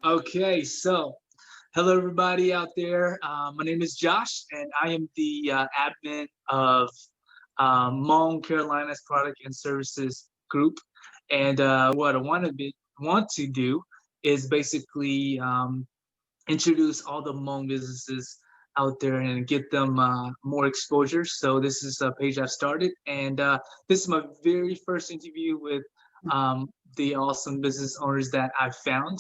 Okay, so hello everybody out there. My name is Josh, and I am the admin of Hmong Carolina's Product and Services Group. And what I want to do is basically introduce all the Hmong businesses out there and get them more exposure. So this is a page I've started, and this is my very first interview with the awesome business owners that I've found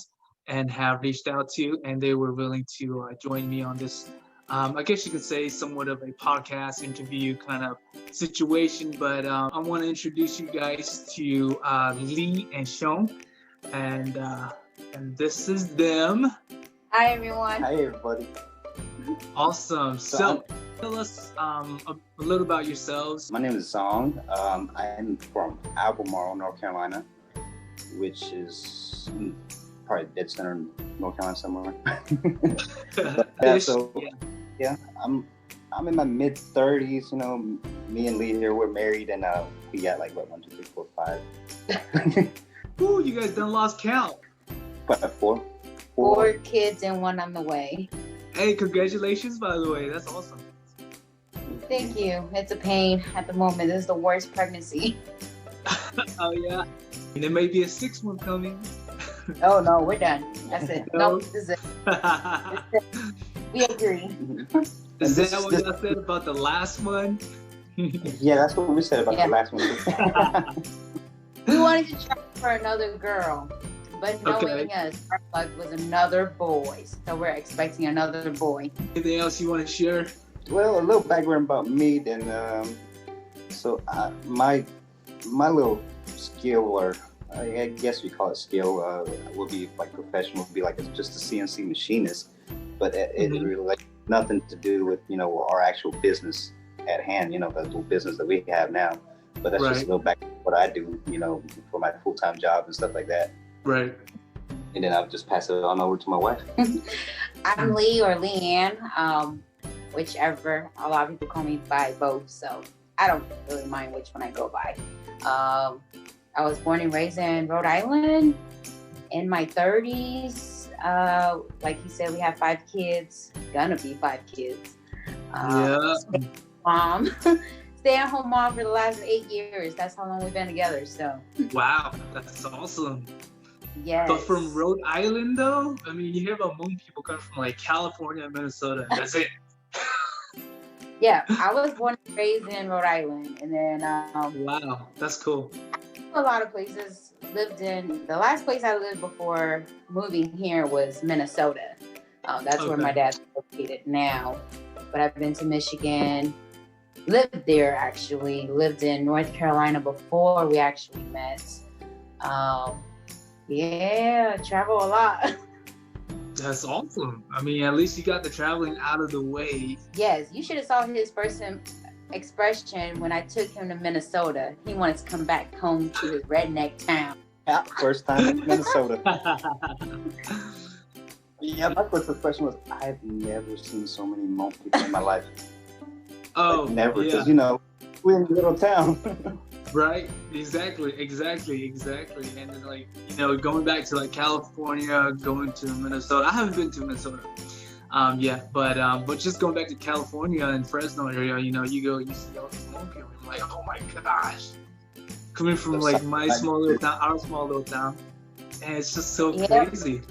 and have reached out to, and they were willing to join me on this. I guess you could say somewhat of a podcast interview kind of situation, but I want to introduce you guys to Lee and Sean, and this is them. Hi, everyone. Hi, everybody. Awesome. So tell us a little about yourselves. My name is Zong. I'm from Albemarle, North Carolina, which is probably dead center in North Carolina somewhere. I'm in my mid 30s. You know, me and Lee here, we're married, and we got like what 1, 2, 3, 4, 5. Ooh, you guys done lost count. Four. Four kids and one on the way. Hey, congratulations, by the way. That's awesome. Thank you. It's a pain at the moment. This is the worst pregnancy. Oh, yeah. And there may be a sixth one coming. Oh, no, we're done. That's it. No, this is it. We agree. Is that what y'all said about the last one? Yeah, that's what we said about the last one. We wanted to try for another girl. But knowing us, our luck was another boy. So we're expecting another boy. Anything else you want to share? Well, a little background about me. Then, my little skill, or I guess we call it skill, would be like professional. Would be like just a CNC machinist. But it really like nothing to do with our actual business at hand. The little business that we have now. But that's just a little back what I do. For my full-time job and stuff like that. Right. And then I'll just pass it on over to my wife. I'm Lee or Leanne, whichever. A lot of people call me by both, so I don't really mind which one I go by. I was born and raised in Rhode Island. In my 30s, like you said, we have 5 kids. Gonna be 5 kids. Mom. Stay-at-home mom for the last 8 years. That's how long we've been together. So. Wow, that's awesome. Yes. But from Rhode Island, though, I mean, you hear about Hmong people coming from like California and Minnesota. That's it. Yeah, I was born and raised in Rhode Island, and then wow, that's cool. A lot of places. The last place I lived before moving here was Minnesota. That's where my dad's located now. But I've been to Michigan. Lived there actually. Lived in North Carolina before we actually met. Travel a lot. That's awesome. I mean, at least you got the traveling out of the way. Yes, you should have saw his first expression when I took him to Minnesota. He wanted to come back home to his redneck town. Yeah, first time in Minnesota. Yeah, my first expression was, I've never seen so many Hmong people in my life. Oh, like, never, because we're in a little town. Right, exactly. And then going back to like California, going to Minnesota. I haven't been to Minnesota yet, but just going back to California and Fresno area, you see all these Hmong people. I'm like, oh my gosh, coming from like my small little town, our small little town, and it's just so crazy.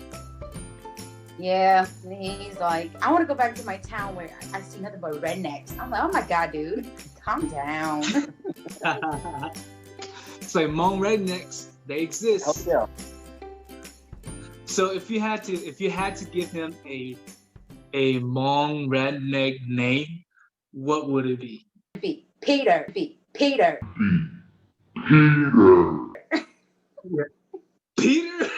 Yeah, he's like, I want to go back to my town where I see nothing but rednecks. I'm like, oh my God, dude, calm down. It's like Hmong rednecks, they exist. Oh, yeah. So if you had to give him a Hmong redneck name, what would it be? Peter. Peter. Peter.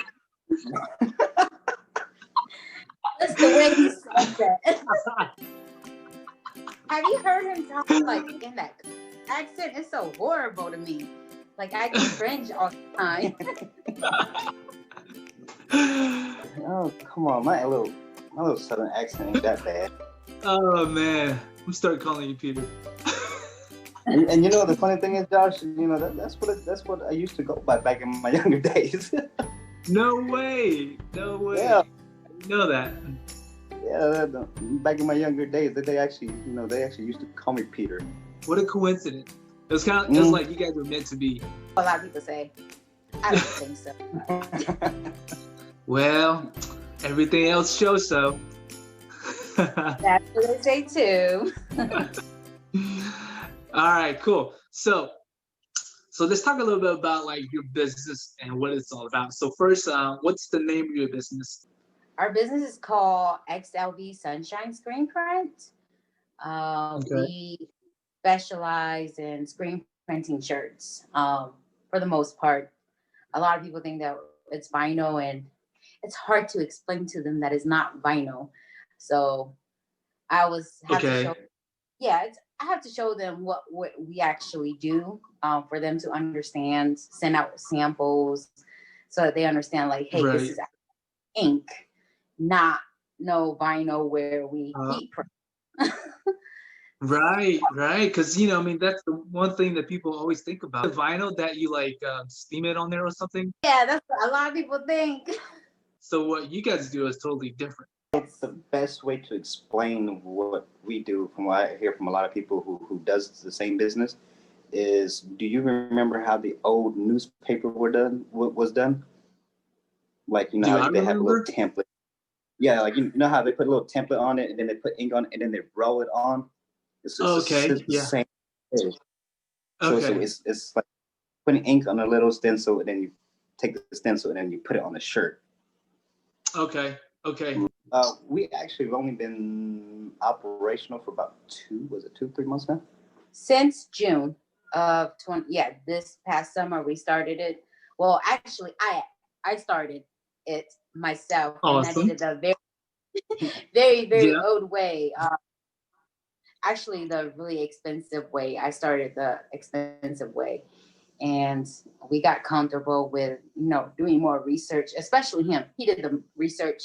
That's the way he said that. Have you heard him talk like in that accent? It's so horrible to me. Like I can cringe all the time. Oh, come on, my little southern accent ain't that bad. Oh man, I'm starting calling you Peter. And the funny thing is, Josh, that's what I used to go by back in my younger days. No way. Yeah. You know that. Yeah, back in my younger days, they actually, they actually used to call me Peter. What a coincidence. It was kind of, it was like you guys were meant to be. A lot of people say, I don't think so. Well, everything else shows so. That's what they say too. All right, cool. So let's talk a little bit about like your business and what it's all about. So first, what's the name of your business? Our business is called XLV Sunshine Screen Print. We specialize in screen printing shirts. For the most part, a lot of people think that it's vinyl, and it's hard to explain to them that it's not vinyl. So I always have to show. Yeah, I have to show them what we actually do for them to understand. Send out samples so that they understand. Like, hey, this is ink, not no vinyl where we heat print. Right. Because, I mean, that's the one thing that people always think about. The vinyl that you like steam it on there or something. Yeah, that's what a lot of people think. So what you guys do is totally different. It's the best way to explain what we do from what I hear from a lot of people who does the same business is, do you remember how the old newspaper was done? Like, how they have a little template. Yeah, like, how they put a little template on it and then they put ink on it and then they roll it on. It's the same thing. So it's like putting ink on a little stencil and then you take the stencil and then you put it on a shirt. Okay. We actually have only been operational for about 2-3 months now? Since June of this past summer we started it. Well, actually, I started it myself. Awesome. And I did it the very, very old way. Actually, the really expensive way. I started the expensive way. And we got comfortable with, doing more research, especially him. He did the research.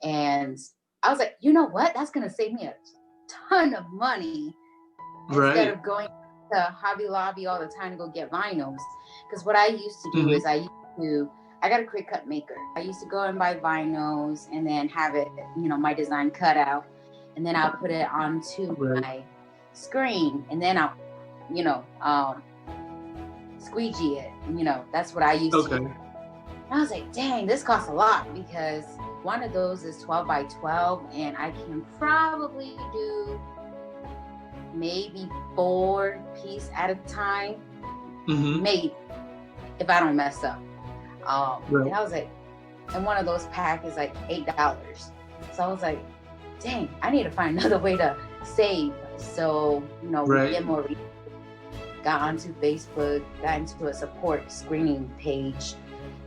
And I was like, you know what? That's going to save me a ton of money instead of going to Hobby Lobby all the time to go get vinyls. Because what I used to do is I got a quick cut maker. I used to go and buy vinyls and then have it, my design cut out. And then I'll put it onto my screen. And then I'll, squeegee it. That's what I used to do. And I was like, dang, this costs a lot because one of those is 12 by 12 and I can probably do maybe 4 pieces at a time. Maybe, if I don't mess up. And I was like, and one of those packs is like $8. So I was like, dang, I need to find another way to save. So, we get more research. Got onto Facebook, got into a support screening page,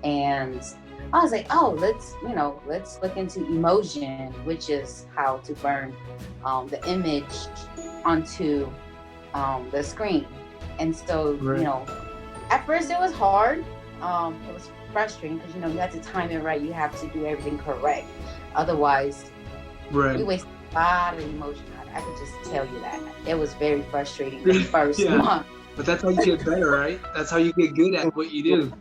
and I was like, oh, let's look into emulsion, which is how to burn the image onto the screen. And so, at first it was hard. It was frustrating because, you have to time it right. You have to do everything correct. Otherwise, you waste a lot of emotion. I could just tell you that. It was very frustrating the first month. But that's how you get better, right? That's how you get good at what you do.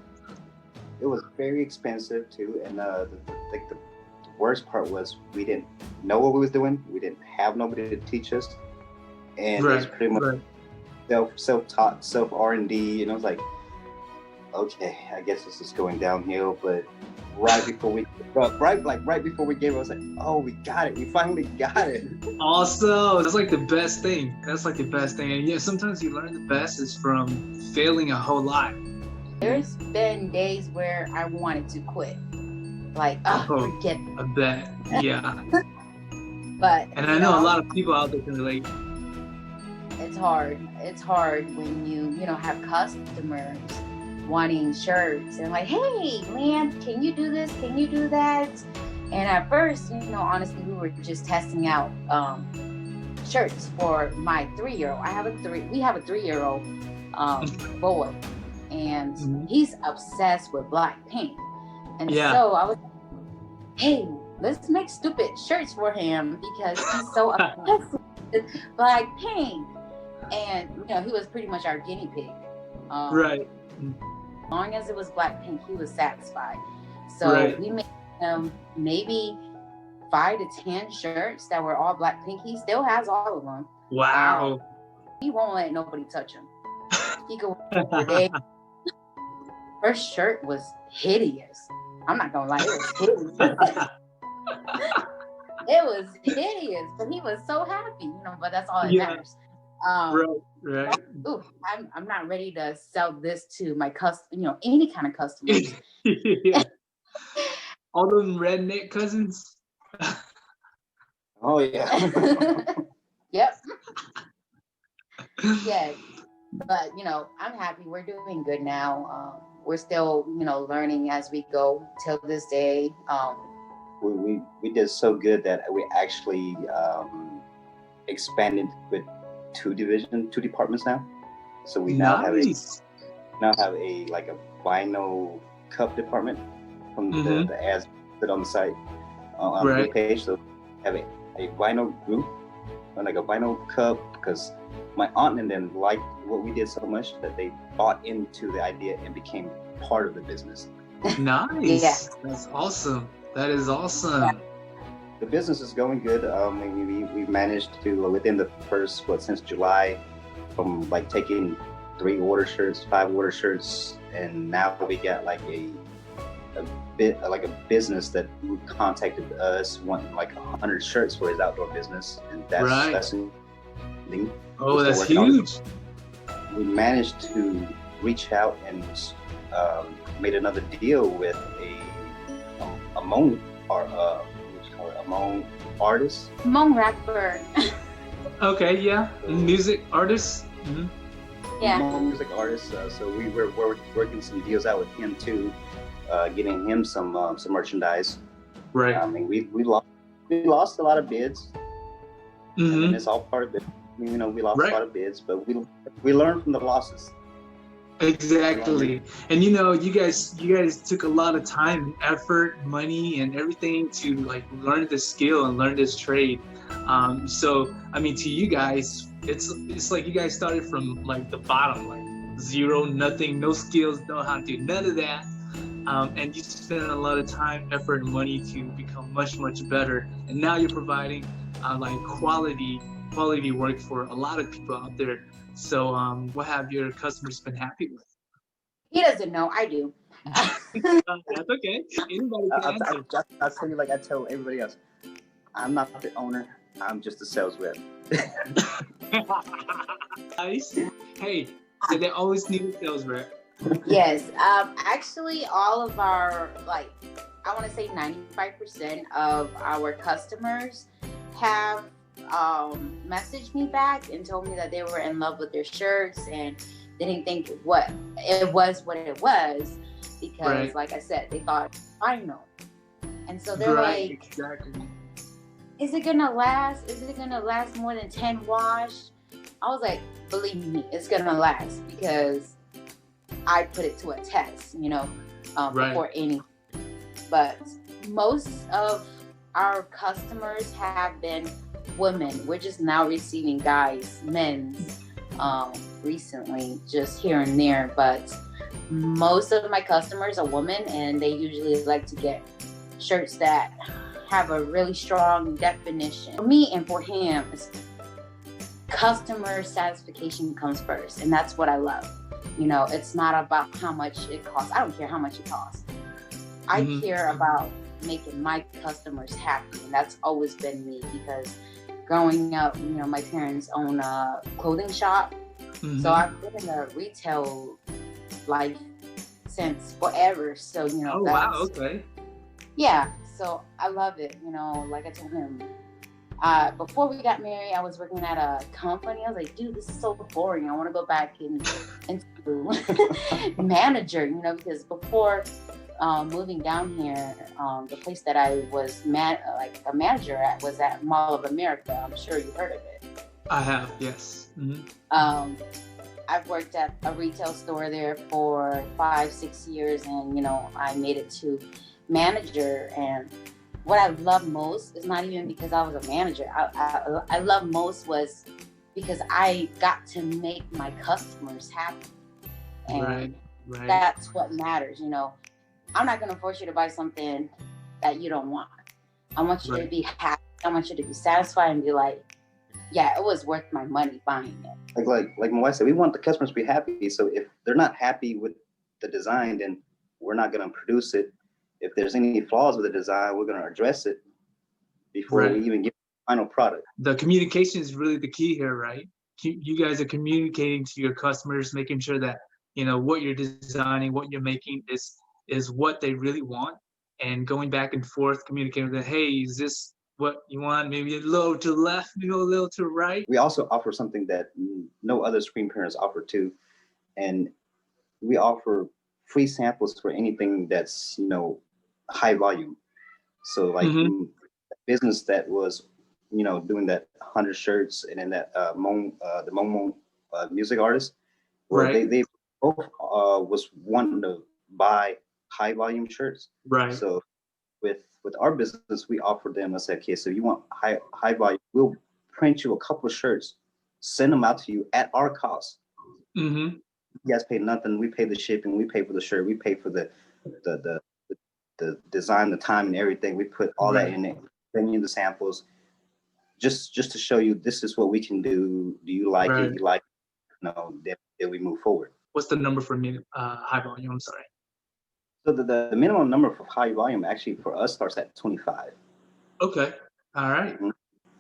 It was very expensive too, and the worst part was we didn't know what we was doing. We didn't have nobody to teach us, and it was pretty much self-taught, self R&D. And I was like, okay, I guess this is going downhill. But right before we gave it, I was like, oh, we got it. We finally got it. Also, that's like the best thing. And sometimes you learn the best is from failing a whole lot. There's been days where I wanted to quit. Like, forget it. I bet. Yeah. And I know a lot of people out there can relate. It's hard. It's hard when you have customers wanting shirts and like, hey, Lan, can you do this? Can you do that? And at first, honestly, we were just testing out shirts for my 3-year-old. We have a 3-year-old boy, and he's obsessed with black paint. And so I was, hey, let's make stupid shirts for him because he's so obsessed with black paint. And he was pretty much our guinea pig. As long as it was black paint, he was satisfied. So we made him maybe 5 to 10 shirts that were all Blackpink. He still has all of them. Wow. He won't let nobody touch him. He could wear for days. Her shirt was hideous. I'm not gonna lie, it was hideous. It was hideous, but he was so happy, but that's all that matters. Right. Ooh, I'm not ready to sell this to my any kind of customers. Yeah. All them redneck cousins. Oh yeah. Yep. Yeah. But I'm happy. We're doing good now. We're still, learning as we go till this day. We did so good that we actually expanded with two departments now. So we now have a like a vinyl cup department from the ads put on the site on the page. So have a vinyl group, like a vinyl cup, because my aunt and them liked what we did so much that they bought into the idea and became part of the business. Nice. Yeah. That's awesome. That is awesome. Yeah. The business is going good. We managed to, within the first, since July, from like taking 3 order shirts, 5 order shirts, and now we got like a business that contacted us wanting like 100 shirts for his outdoor business, and that's oh, that's huge. We managed to reach out and made another deal with a Hmong artist. Hmong rapper. Okay, yeah. Music artist. Mm-hmm. Yeah. Hmong music artist. So we were working some deals out with him too, getting him some merchandise. Right. I mean, we lost a lot of bids. Mm-hmm. And it's all part of it. We lost a lot of bids, but we learned from the losses. Exactly. And you guys took a lot of time and effort, money and everything to like learn this skill and learn this trade. So I mean, to you guys, it's like you guys started from like the bottom, like 0, nothing, no skills, no how to do none of that. And you spent a lot of time, effort, and money to become much, much better. And now you're providing like quality work for a lot of people out there. So what have your customers been happy with? He doesn't know. I do. That's okay. Anybody can answer. I'll tell you like I tell everybody else. I'm not the owner. I'm just a sales rep. Nice. Hey, so they always need a sales rep. Yes. Actually, all of our, like, I want to say 95% of our customers have messaged me back and told me that they were in love with their shirts and they didn't think it was because like I said, they thought vinyl. And so they're like, exactly. Is it gonna last? Is it gonna last more than 10 wash? I was like, believe me, it's gonna last because I put it to a test, before any. But most of our customers have been women. We're just now receiving men's recently, just here and there. But most of my customers are women, and they usually like to get shirts that have a really strong definition. For me and for him, customer satisfaction comes first, and that's what I love. It's not about how much it costs. I don't care how much it costs. I care about making my customers happy, and that's always been me because growing up, my parents own a clothing shop. So I've been in the retail life since forever. So, oh, wow, okay. Yeah, so I love it. Like I told him, before we got married, I was working at a company. I was like, dude, this is so boring. I want to go back into manager, because before moving down here, the place that I was a manager at was at Mall of America. I'm sure you heard of it. I have, yes. I've worked at a retail store there for 5-6 years, and I made it to manager. And what I love most is not even because I was a manager. I love most was because I got to make my customers happy, and that's what matters. I'm not going to force you to buy something that you don't want. I want you to Right. be happy. I want you to be satisfied and be like, yeah, it was worth my money buying it. Like my wife said, we want the customers to be happy. So if they're not happy with the design, then we're not going to produce it. If there's any flaws with the design, we're going to address it before we Right. even get the final product. The communication is really the key here, right? You guys are communicating to your customers, making sure that what you're designing, what you're making is what they really want, and going back and forth, communicating with them. Hey, is this what you want? Maybe a little to the left, maybe a little to the right. We also offer something that no other screen printers offer too, and we offer free samples for anything that's high volume. So like Mm-hmm. business that was doing that 100 shirts, and then that the Mon music artist, well Right. they both was wanting to buy high volume shirts. Right. So with our business, we offer them, let's say, okay, so you want high volume, we'll print you a couple of shirts, send them out to you at our cost. Mm-hmm. You guys pay nothing. We pay the shipping. We pay for the shirt. We pay for the the the design, the time, and everything. We put all that Right. in it. Send you the samples, just to show you this is what we can do. Do you like Right. it? You like it? No, then we move forward. What's the number for high volume? I'm sorry. So the minimum number for high volume actually for us starts at 25. Okay. All right. Mhm.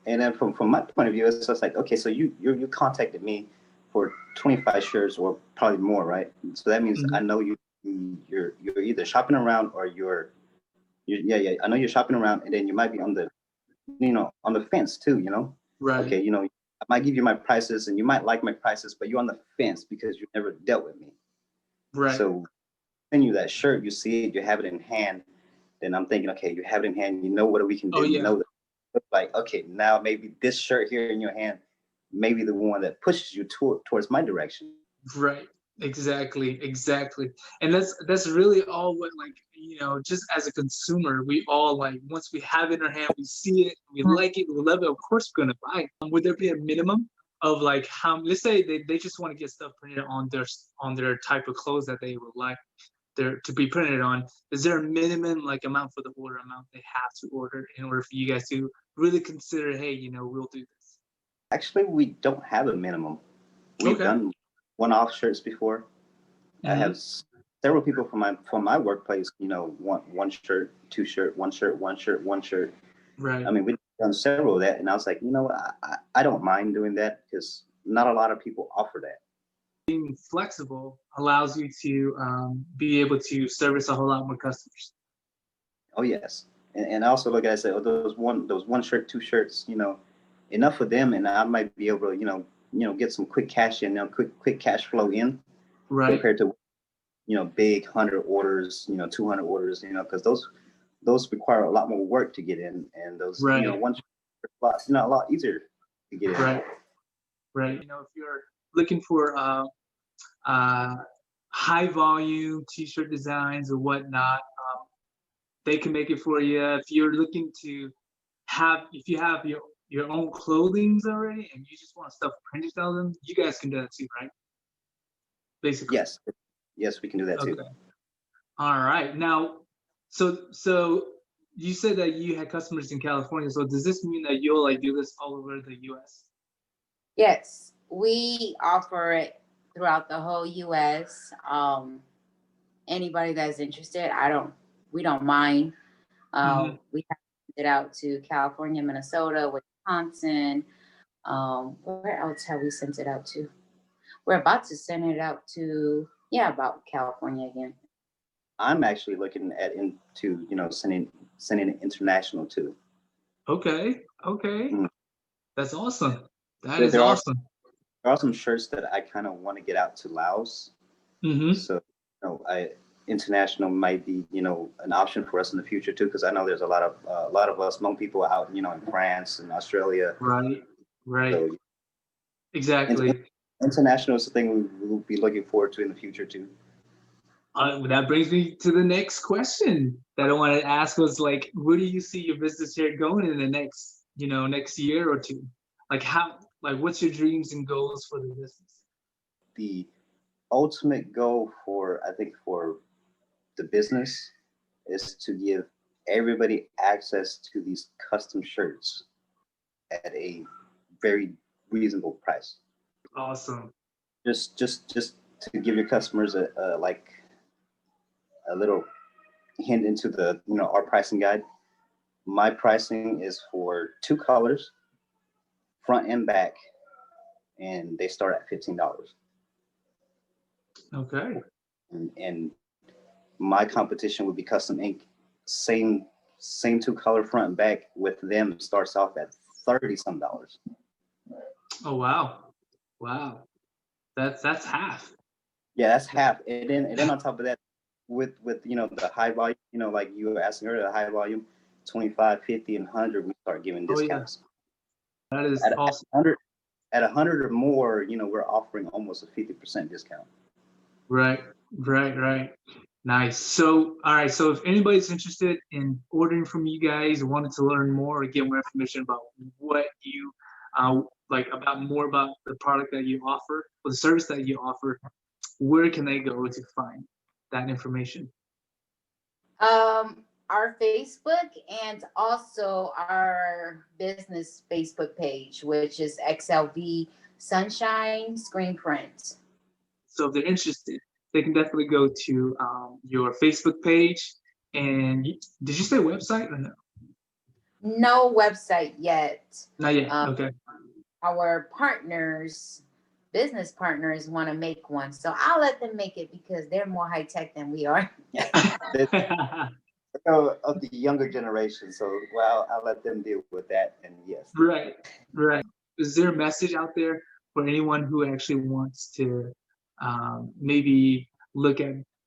And then from my point of view, it's just like, okay, so you contacted me for 25 shirts or probably more, right? So that means I Mm-hmm. know you're either shopping around or yeah, I know you're shopping around, and then you might be on the on the fence too, Right. okay, I might give you my prices and you might like my prices, but you're on the fence because you never dealt with me. Right. So send you that shirt, you see it, you have it in hand, then I'm thinking, okay, you have it in hand, you know what we can Oh do, you yeah. know that, like, okay, now maybe this shirt here in your hand, maybe the one that pushes you towards my direction. Right. Exactly. Exactly. And that's really all what, like, just as a consumer, we all, like, once we have it in our hand, we see it, we like it, we love it, of course we're gonna buy it. Would there be a minimum of, like, how, let's say they just want to get stuff printed on their type of clothes that they would like there to be printed on? Is there a minimum, like, amount for the order amount they have to order in order for you guys to really consider, hey, we'll do this? Actually, we don't have a minimum. We've Okay. done one-off shirts before. I have Mm-hmm. several people from my workplace, want one shirt, two shirt, one shirt, one shirt, one shirt. I Right. mean, we've done several of that, and I was like, what, I don't mind doing that because not a lot of people offer that. Being flexible allows you to be able to service a whole lot more customers. Oh yes, and I also look at it and say, oh, those one shirt, two shirts, enough for them, and I might be able to, get some quick cash in, quick cash flow in Right. compared to big 100 orders, 200 orders, because those require a lot more work to get in, and those Right. one a lot easier to get in. Right. Right. If you're looking for uh, high volume t-shirt designs or whatnot, they can make it for you. If you're looking to if you have your own clothing already and you just want stuff printed on them, you guys can do that too, right? Basically. Yes, yes, we can do that too. Okay. All right. Now, so you said that you had customers in California. So does this mean that you'll, like, do this all over the U.S.? Yes, we offer it throughout the whole U.S. Anybody that's interested, we don't mind. Mm-hmm. We have sent it out to California, Minnesota, Wisconsin. Where else have we sent it out to? We're about to send it out to, yeah, about California again. I'm actually looking into sending it international too. Okay. Okay. Mm. That's awesome. That There, is there are awesome. there are some shirts that I kind of want to get out to Laos. Mm-hmm. So, I international might be, an option for us in the future too, because I know there's a lot of us Hmong people out, in France and Australia. Right. Right. So Exactly. international is the thing we will be looking forward to in the future too. That brings me to the next question that I wanted to ask was, like, where do you see your business here going in the next year or two? Like, what's your dreams and goals for the business? The ultimate goal for, I think, for the business is to give everybody access to these custom shirts at a very reasonable price. Awesome. Just to give your customers a like a little hint into the our pricing guide. My pricing is for 2 colors, front and back, and they start at $15. Okay. And my competition would be Custom Ink. Same 2 color front and back with them starts off at $30 some. Oh wow. Wow. That's half. Yeah, that's half. And then on top of that, with the high volume, like you were asking earlier, the high volume, 25, 50, and 100, we start giving Oh, yeah. discounts. That is At awesome. 100 or more, we're offering almost a 50% discount. Right. Nice. So, all right. So if anybody's interested in ordering from you guys, wanted to learn more or get more information about what you like more about the product that you offer or the service that you offer, where can they go to find that information? Our Facebook and also our business Facebook page, which is XLV Sunshine Screen Print. So if they're interested, they can definitely go to your Facebook page. And did you say website or no? No website yet. Not yet. Okay. Our business partners want to make one, so I'll let them make it because they're more high tech than we are. Of the younger generation, so I'll let them deal with that. And yes, right. Is there a message out there for anyone who actually wants to maybe look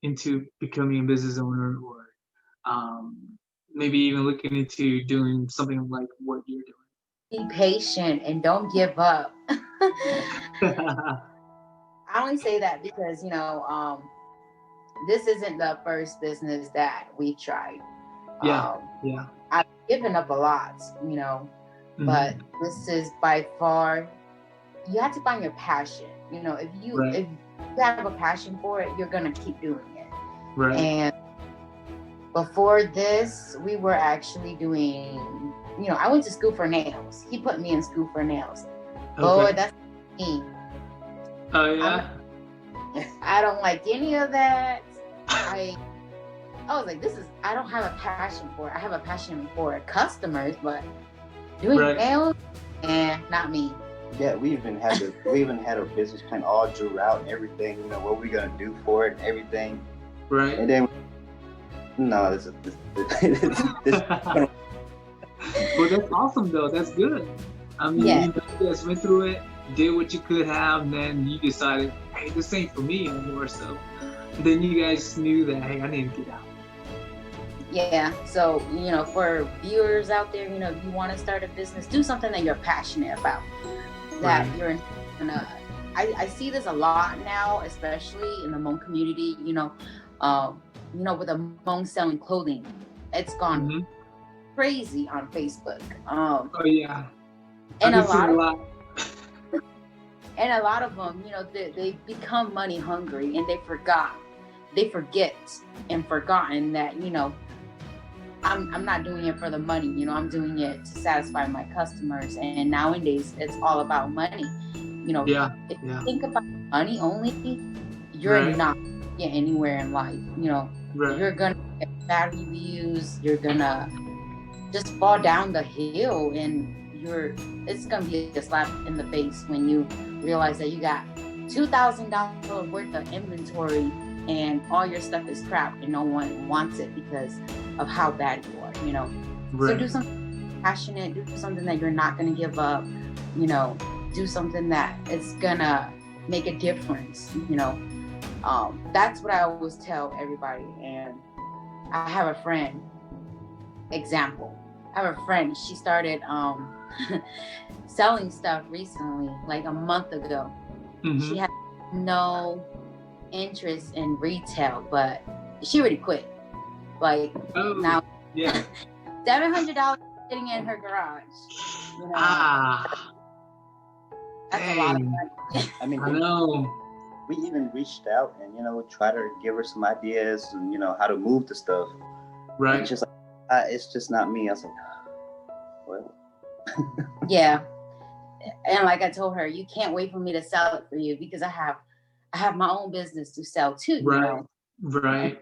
into becoming a business owner, or maybe even looking into doing something like what you're doing? Be patient and don't give up. I only say that because this isn't the first business that we tried. Yeah. I've given up a lot, Mm-hmm. but this is by far, you have to find your passion. If you have a passion for it, you're gonna keep doing it. Right. And before this, we were actually doing, I went to school for nails. He put me in school for nails. Okay. Boy, that's me. Oh yeah. I don't like any of that. I was like, I don't have a passion for it. I have a passion for customers, but doing nails, not me. Yeah, we even had our business plan all drew out and everything, what we're gonna do for it and everything. Right. And then this Well, that's awesome though. That's good. I mean, you guys went through it, did what you could have, and then you decided, hey, this ain't for me anymore. So then you guys knew that, hey, I need to get out. Yeah. So, for viewers out there, if you want to start a business, do something that you're passionate about. That you're gonna. I see this a lot now, especially in the Hmong community. With the Hmong selling clothing, it's gone crazy on Facebook. Oh yeah. And a lot of them, they become money hungry, and they forget and forgotten that, I'm not doing it for the money, I'm doing it to satisfy my customers. And nowadays it's all about money. If you think about money only, you're not gonna get anywhere in life. You're gonna get bad reviews, you're gonna just fall down the hill, and it's gonna be a slap in the face when you realize that you got $2,000 worth of inventory and all your stuff is crap and no one wants it because of how bad you are, So do something passionate, do something that you're not gonna give up, do something that is gonna make a difference, That's what I always tell everybody. And I have a friend, she started selling stuff recently, like a month ago. She had no interest in retail, but she already quit. Now, $700 sitting in her garage. That's a lot of money. I mean, I know. We even reached out and we try to give her some ideas and how to move the stuff. Right. It's just It's just not me. I was like, well, Yeah. And like I told her, you can't wait for me to sell it for you because I have my own business to sell too, Right. you know. Right.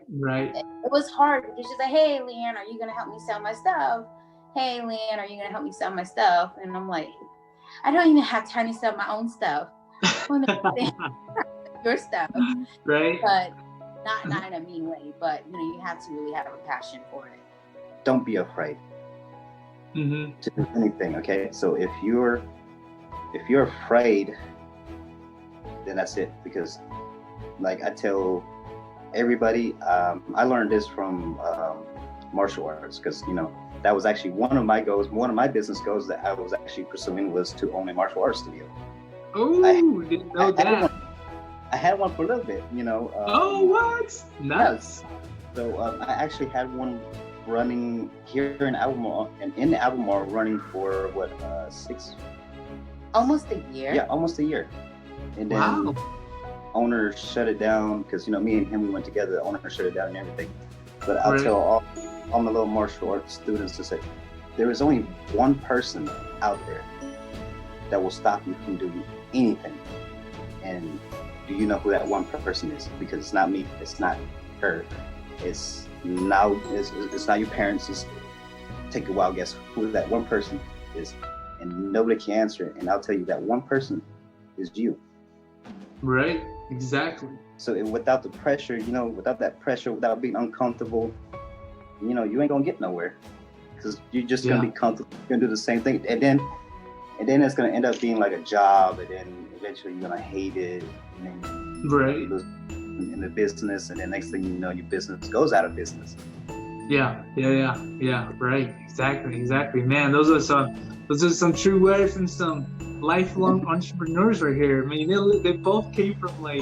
It was hard because she's like, hey, Leanne, are you going to help me sell my stuff? Hey, Leanne, are you going to help me sell my stuff? And I'm like, I don't even have time to sell my own stuff. Your stuff. Right. But not in a mean way, but you know, you have to really have a passion for it. Don't be afraid to do anything. Okay, so if you're afraid, then that's it. Because, like I tell everybody, I learned this from martial arts, because you know that was actually one of my goals. One of my business goals that I was actually pursuing was to own a martial arts studio. Oh, didn't know that. I had one for a little bit, you know. Oh, what? Nice. So I actually had one running here in Albemarle, and in Albemarle running for what, 6? Almost a year. Yeah, almost a year. And then owner shut it down because, you know, me and him, we went together. The owner shut it down and everything. But I'll tell all my little martial arts students to say, there is only one person out there that will stop you from doing anything. And do you know who that one person is? Because it's not me, it's not her, it's not your parents. Just take a wild guess who that one person is, and nobody can answer it. And I'll tell you, that one person is you. Right, exactly. So without the pressure, you know, without that pressure, without being uncomfortable, you know, you ain't gonna get nowhere, because you're just gonna be comfortable. You're gonna do the same thing, and then it's gonna end up being like a job, and then eventually you're gonna hate it. And then you lose in the business, and then next thing you know, your business goes out of business. Yeah. Right. Exactly. Man, those are some true words from some lifelong entrepreneurs right here. I mean, they both came from like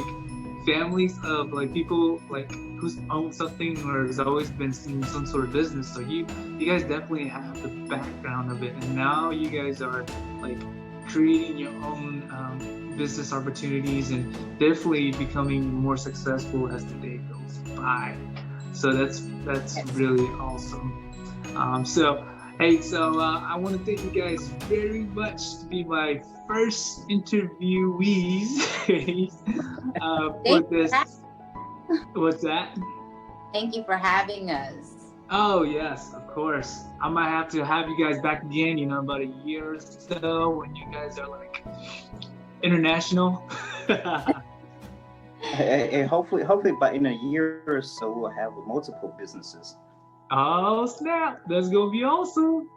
families of like people like who's owned something or has always been in some sort of business. So you guys definitely have the background of it, and now you guys are like creating your own business opportunities and definitely becoming more successful as the day goes by. So that's really awesome. So I want to thank you guys very much to be my first interviewees for this. What's that? Thank you for having us. Oh yes, of course. I might have to have you guys back again, you know, about a year or so when you guys are like international. And hopefully by in a year or so we'll have multiple businesses. Oh snap! That's gonna be awesome.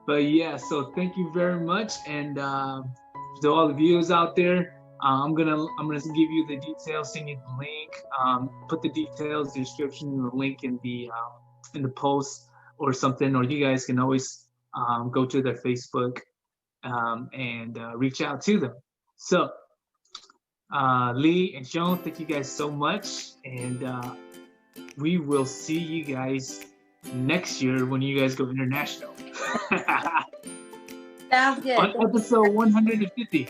But yeah, so thank you very much, and to all the viewers out there, I'm gonna give you the details, send you the link, put the details, the description, and the link in the post or something, or you guys can always go to their Facebook and reach out to them. So Lee and Sean, thank you guys so much, and we will see you guys next year when you guys go international. Sounds good. On episode 150.